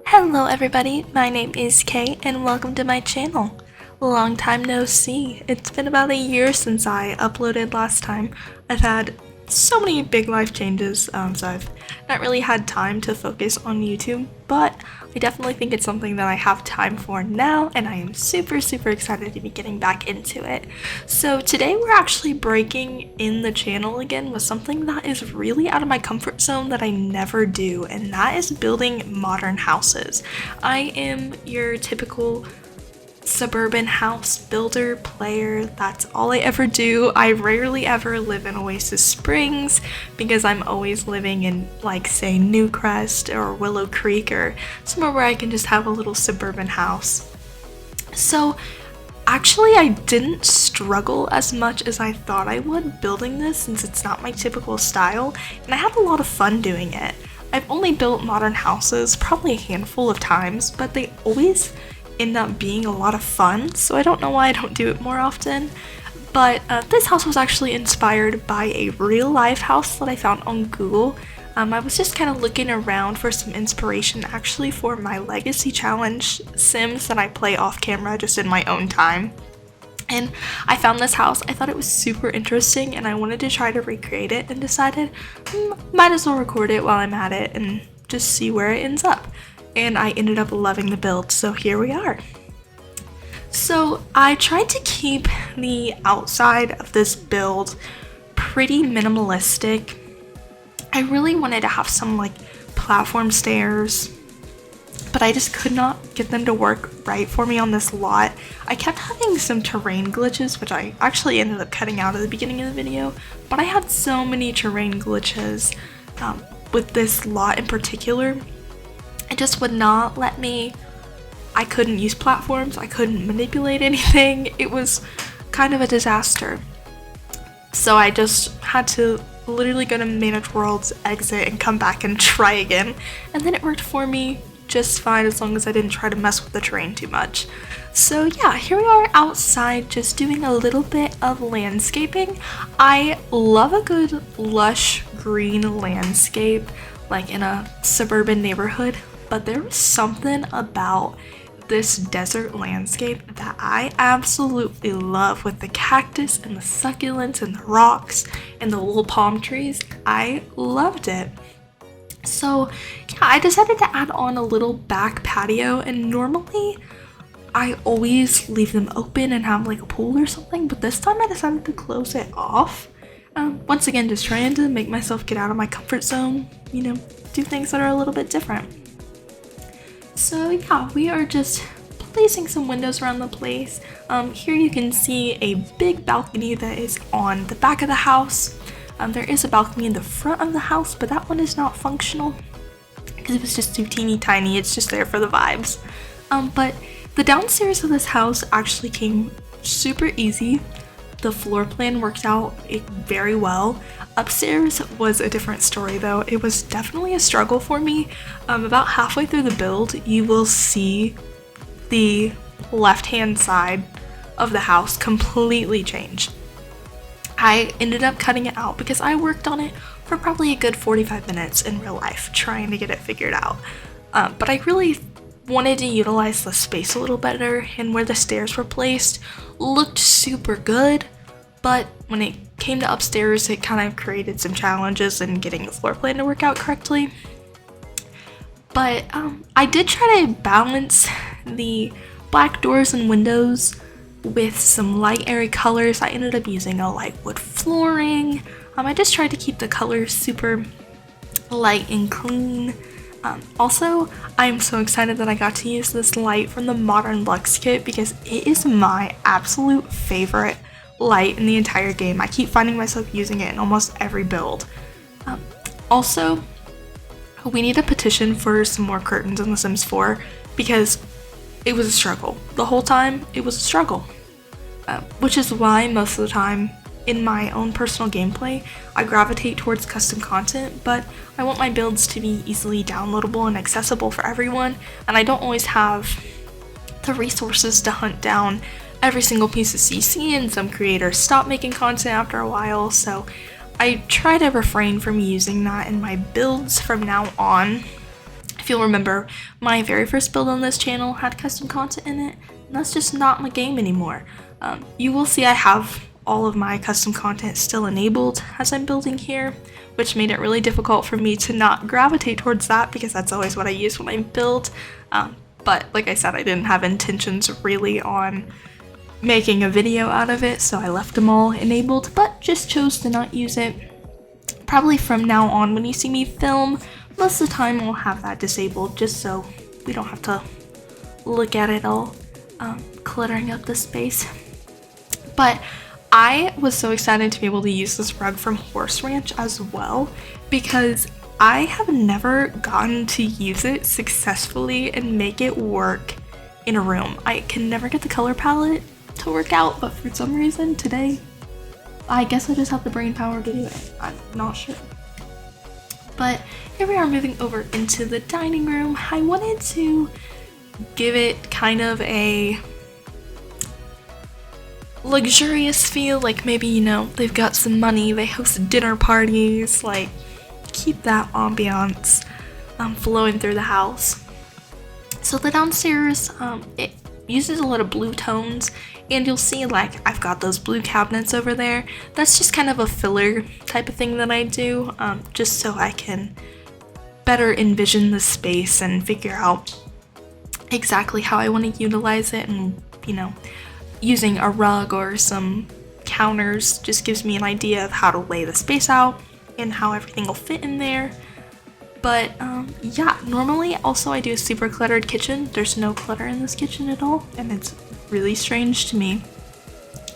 Hello everybody, my name is Kay and welcome to my channel. Long time no see. It's been about a year since I uploaded last time. I've had so many big life changes, so I've not really had time to focus on YouTube, but I definitely think it's something that I have time for now, and I am super excited to be getting back into it. So today we're actually breaking in the channel again with something that is really out of my comfort zone that I never do, and that is building modern houses. I am your typical suburban house builder player. That's all I ever do. I rarely ever live in Oasis Springs because I'm always living in, like, say, Newcrest or Willow Creek or somewhere where I can just have a little suburban house. So actually I didn't struggle as much as I thought I would building this, since it's not my typical style, and I had a lot of fun doing it. I've only built modern houses probably a handful of times, but they always end up being a lot of fun, so I don't know why I don't do it more often. But this house was actually inspired by a real life house that I found on Google. I was just kind of looking around for some inspiration actually for my legacy challenge sims that I play off camera just in my own time. And I found this house. I thought it was super interesting and I wanted to try to recreate it, and decided might as well record it while I'm at it and just see where it ends up. And I ended up loving the build, so here we are. So I tried to keep the outside of this build pretty minimalistic. I really wanted to have some like platform stairs, but I just could not get them to work right for me on this lot. I kept having some terrain glitches, which I actually ended up cutting out at the beginning of the video, but I had so many terrain glitches with this lot in particular. It just would not let me. I couldn't use platforms, I couldn't manipulate anything. It was kind of a disaster. So I just had to literally go to Manage Worlds, exit, and come back and try again. And then it worked for me just fine, as long as I didn't try to mess with the terrain too much. So yeah, here we are outside just doing a little bit of landscaping. I love a good lush green landscape, like in a suburban neighborhood. But there was something about this desert landscape that I absolutely love, with the cactus and the succulents and the rocks and the little palm trees. I loved it. So yeah, I decided to add on a little back patio, and normally I always leave them open and have like a pool or something, but this time I decided to close it off. Once again, just trying to make myself get out of my comfort zone, you know, do things that are a little bit different. So yeah, we are just placing some windows around the place. Here you can see a big balcony that is on the back of the house. There is a balcony in the front of the house, but that one is not functional because it was just too teeny tiny. It's just there for the vibes. But the downstairs of this house actually came super easy. The floor plan worked out very well. Upstairs was a different story though. It was definitely a struggle for me. About halfway through the build, you will see the left-hand side of the house completely change. I ended up cutting it out because I worked on it for probably a good 45 minutes in real life trying to get it figured out. But I really wanted to utilize the space a little better, and where the stairs were placed looked super good. But when it came to upstairs, it kind of created some challenges in getting the floor plan to work out correctly. But I did try to balance the black doors and windows with some light airy colors. I ended up using a light wood flooring. I just tried to keep the colors super light and clean. Also, I'm so excited that I got to use this light from the Modern Luxe kit because it is my absolute favorite light in the entire game. I keep finding myself using it in almost every build. Also, we need a petition for some more curtains in The Sims 4 because it was a struggle. The whole time, it was a struggle. Which is why most of the time in my own personal gameplay, I gravitate towards custom content, but I want my builds to be easily downloadable and accessible for everyone, and I don't always have the resources to hunt down every single piece of CC, and some creators stop making content after a while, so I try to refrain from using that in my builds from now on. If you'll remember, my very first build on this channel had custom content in it, and that's just not my game anymore. You will see I have all of my custom content still enabled as I'm building here, which made it really difficult for me to not gravitate towards that because that's always what I use when I build. But like I said, I didn't have intentions really on making a video out of it, so I left them all enabled, but just chose to not use it. Probably from now on, when you see me film, most of the time I'll have that disabled just so we don't have to look at it all cluttering up the space. But I was so excited to be able to use this rug from Horse Ranch as well because I have never gotten to use it successfully and make it work in a room. I can never get the color palette to work out, but for some reason today, I guess I just have the brain power to do it. I'm not sure. But here we are moving over into the dining room. I wanted to give it kind of a luxurious feel, like maybe, you know, they've got some money, they host dinner parties, like keep that ambiance flowing through the house. So the downstairs, it uses a lot of blue tones, and you'll see like I've got those blue cabinets over there. That's just kind of a filler type of thing that I do, just so I can better envision the space and figure out exactly how I want to utilize it, and you know, using a rug or some counters just gives me an idea of how to lay the space out and how everything will fit in there. But yeah, normally also I do a super cluttered kitchen. There's no clutter in this kitchen at all, and it's really strange to me.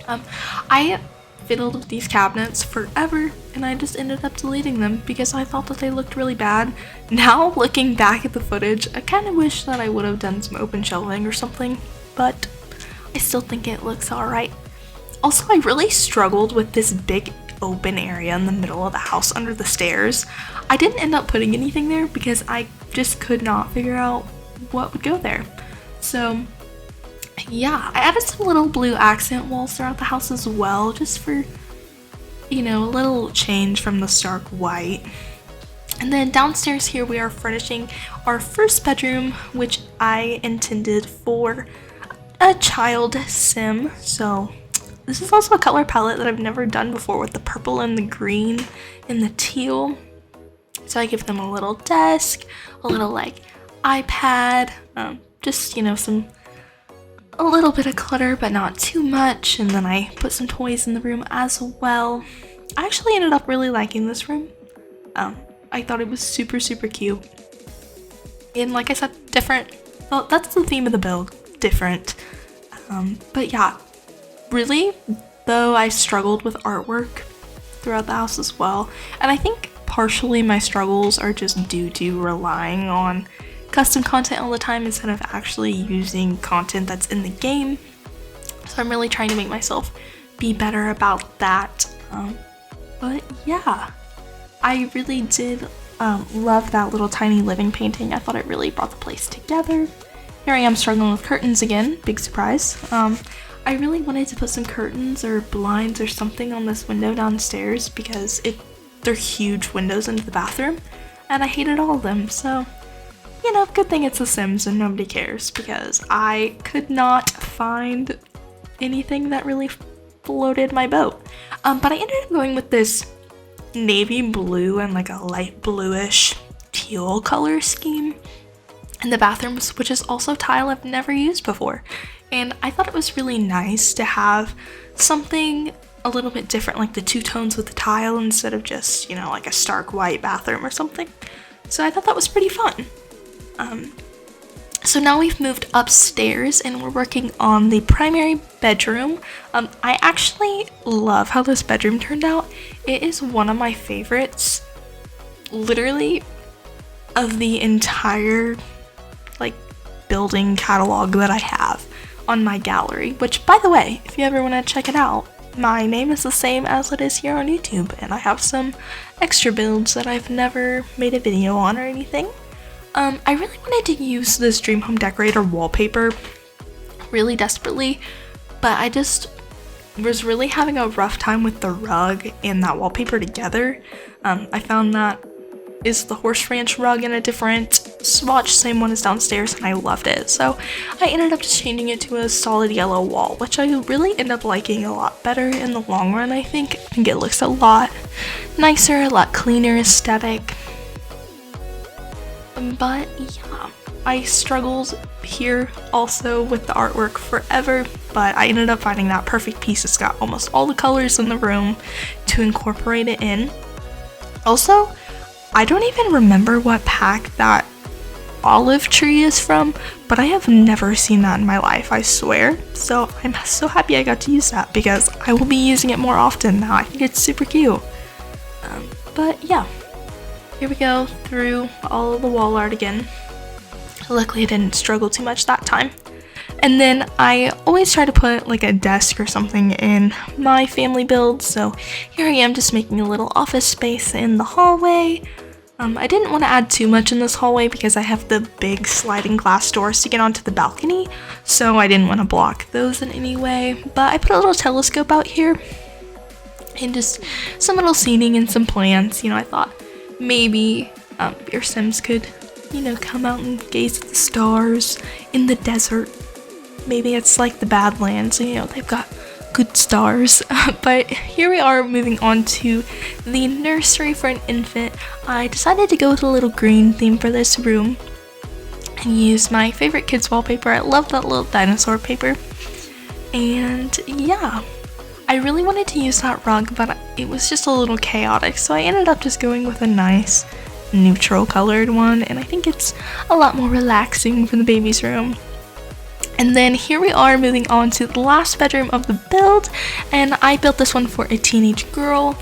I fiddled with these cabinets forever, and I just ended up deleting them because I thought that they looked really bad. Now, looking back at the footage, I kind of wish that I would have done some open shelving or something, but I still think it looks alright. Also, I really struggled with this big open area in the middle of the house under the stairs. I didn't end up putting anything there because I just could not figure out what would go there. So yeah, I added some little blue accent walls throughout the house as well, just for, you know, a little change from the stark white. And then downstairs here we are furnishing our first bedroom, which I intended for a child sim. So this is also a color palette that I've never done before, with the purple and the green and the teal. So I give them a little desk, a little like iPad, just, you know, a little bit of clutter but not too much, and then I put some toys in the room as well. I actually ended up really liking this room. I thought it was super cute, and like I said, different. Well, that's the theme of the build, different. But yeah, really though, I struggled with artwork throughout the house as well, and I think partially my struggles are just due to relying on custom content all the time instead of actually using content that's in the game. So I'm really trying to make myself be better about that. But yeah, I really did love that little tiny living painting. I thought it really brought the place together. Here I am struggling with curtains again, big surprise. I really wanted to put some curtains or blinds or something on this window downstairs because they're huge windows into the bathroom, and I hated all of them. So, you know, good thing it's The Sims and nobody cares, because I could not find anything that really floated my boat. But I ended up going with this navy blue and like a light bluish teal color scheme in the bathrooms, which is also tile I've never used before. And I thought it was really nice to have something a little bit different, like the two tones with the tile instead of just, you know, like a stark white bathroom or something. So I thought that was pretty fun. So now we've moved upstairs and we're working on the primary bedroom. I actually love how this bedroom turned out. It is one of my favorites, literally, of the entire like building catalog that I have on my gallery, which, by the way, if you ever want to check it out, my name is the same as it is here on YouTube, and I have some extra builds that I've never made a video on or anything. I really wanted to use this Dream Home Decorator wallpaper really desperately, but I just was really having a rough time with the rug and that wallpaper together. I found that is the Horse Ranch rug in a different swatch, same one as downstairs, and I loved it. So I ended up just changing it to a solid yellow wall, which I really end up liking a lot better in the long run, I think. I think it looks a lot nicer, a lot cleaner aesthetic. But yeah, I struggled here also with the artwork forever, but I ended up finding that perfect piece. It's got almost all the colors in the room to incorporate it in. Also, I don't even remember what pack that olive tree is from, but I have never seen that in my life, I swear. So I'm so happy I got to use that because I will be using it more often now. I think it's super cute. But yeah, here we go through all of the wall art again. Luckily I didn't struggle too much that time. And then I always try to put like a desk or something in my family build, so here I am just making a little office space in the hallway. I didn't want to add too much in this hallway because I have the big sliding glass doors to get onto the balcony, so I didn't want to block those in any way. But I put a little telescope out here and just some little seating and some plants. You know, I thought maybe your Sims could, you know, come out and gaze at the stars in the desert. Maybe it's like the Badlands, you know, they've got good stars. But here we are moving on to the nursery for an infant. I decided to go with a little green theme for this room and use my favorite kids wallpaper. I love that little dinosaur paper. And yeah, I really wanted to use that rug, but it was just a little chaotic, so I ended up just going with a nice neutral colored one, and I think it's a lot more relaxing for the baby's room. And then here we are moving on to the last bedroom of the build, and I built this one for a teenage girl.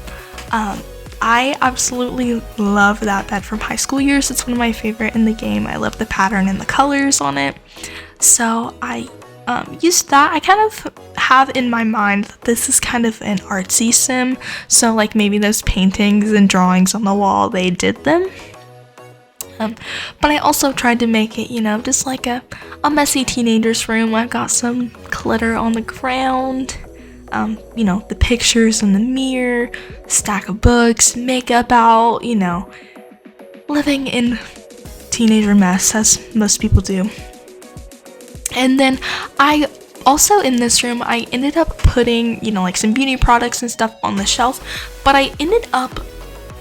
I absolutely love that bed from high school years. It's one of my favorite in the game. I love the pattern and the colors on it. So I used that. I kind of have in my mind that this is kind of an artsy sim. So like maybe those paintings and drawings on the wall, they did them. But I also tried to make it, you know, just like a messy teenager's room. I've got some clutter on the ground, you know, the pictures in the mirror, stack of books, makeup out, you know, living in teenager mess as most people do. And then I also in this room, I ended up putting, you know, like some beauty products and stuff on the shelf, but I ended up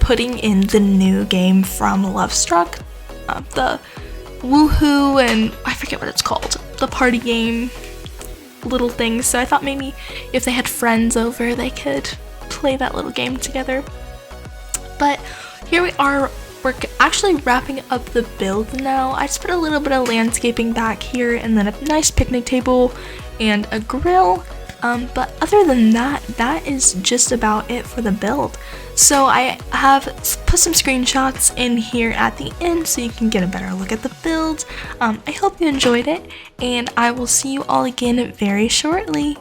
putting in the new game from Lovestruck, the Woohoo, and I forget what it's called, the party game little things. So I thought maybe if they had friends over, they could play that little game together. But here we are, we're actually wrapping up the build now. I just put a little bit of landscaping back here and then a nice picnic table and a grill. But other than that, that is just about it for the build. So I have put some screenshots in here at the end so you can get a better look at the build. I hope you enjoyed it, and I will see you all again very shortly.